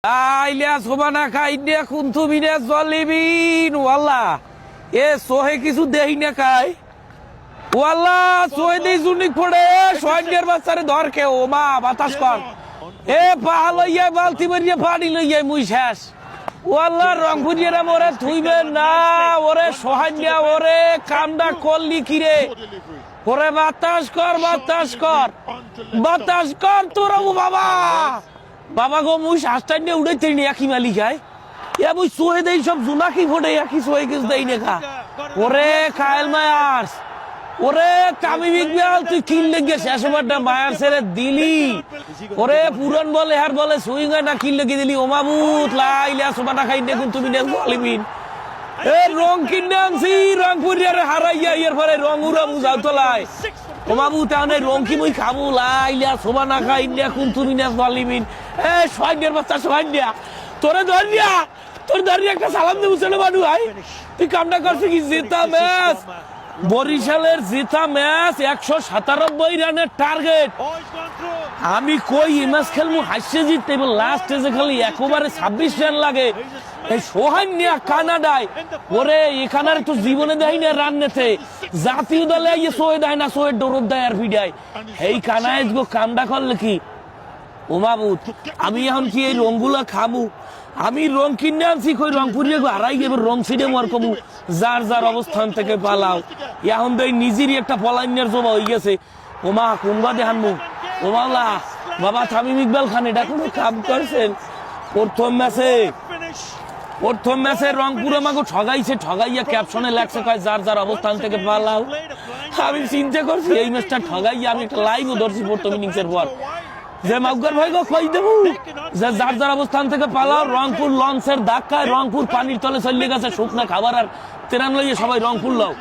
আইলিয়া সোবানা খাইনে কুন্তু বিনে জলিবিন ওয়াল্লা এ সোহে কিছু দেই না খাই ওয়াল্লা সোহে দেই জুনিক পড়ে সোহের বাচ্চারে ধর কে ও মা বাতাস কর এ পাহাল লইয়া বালতি মারিয়ে পানি লইয়া মুই শেষ ওয়াল্লা রংপুরিয়ারা মোরে থুইবে না ওরে সোহাইয়া ওরে কামডা করলি কিরে ওরে বাতাস কর তোরা ও বাবা বাবা গো মুই শ্বাসটাই নিয়ে উড়ে তেড়ি একই মালিক হয় এ মুই সোহে দেই সব জুনাকি ফোটে একই সোহে কিছু দেই না খা ওরে খায়েল মায়ার্স ওরে তামিম ইকবাল তুই কিনলে গিয়ে শেষ ওভারটা মায়ার্সের দিলি ওরে পুরন বলে হার বলে সুইং না কিনলে গিয়ে দিলি ওমাবুত লাইলা সোবানা খাই দেখুন তুমি নেন বলিবিন এ রং কিনে আনছি রংপুরিয়ার হারাইয়া এর পরে রং উড়া মুজাও তোলায় ওমাবু তাহলে রং কি মুই খাবো লাইলা সোবানা খাই দেখুন তুমি নেন বলিবিন এ সোহাইনের বাচ্চা সোহাইনিয়া তোরে ধরিয়া তোর ধরিয়া একটা সালাম দেবো ছেলে মানু ভাই তুই কামটা করছিস কি জেতা ম্যাচ বরিশালের জিতা ম্যাচ 197 রানের টার্গেট আমি কই এই ম্যাচ খেলবো হাসছে জিততে এবং লাস্ট স্টেজে খালি একবারে 26 রান লাগে এই সোহান নিয়া কানাডায় ওরে এখানে তো জীবনে দেয় না রান নেতে জাতীয় দলে ইয়ে সোহে দেয় না সোহের ডরব দেয় আর ভিড়ায় এই কানায় গো কামটা করলে কি ও মাবুত আমি এখন কি এই রংগুলা খাবো আমি রং কিনে আনছি কই রংপুরিয়া হারাই গেবে রং ছিড়ে মার কমু যার যার অবস্থান থেকে পালাও এখন তো নিজেরই একটা পলাইনের জমা হয়ে গেছে ওমা কুম্বা দেহানমু ওমালা বাবা তামিম ইকবাল খান এটা কোনো কাম করছেন প্রথম ম্যাচে রংপুর আমাকে ঠগাইয়া ক্যাপশনে লেখছে কয় যার যার অবস্থান থেকে পালাও আমি চিন্তা করছি এই ম্যাচটা ঠগাইয়া আমি একটা লাইভও ধরছি প্রথম ইনিংসের পর যে মাউগার ভাই গো কই দেবো যে যার যার অবস্থান থেকে পালাও রংপুর লঞ্চের ধাক্কায় রংপুর পানির তলে চলে গেছে শুকনা খাবার আর তেরান লইয়ে সবাই রংপুর লাও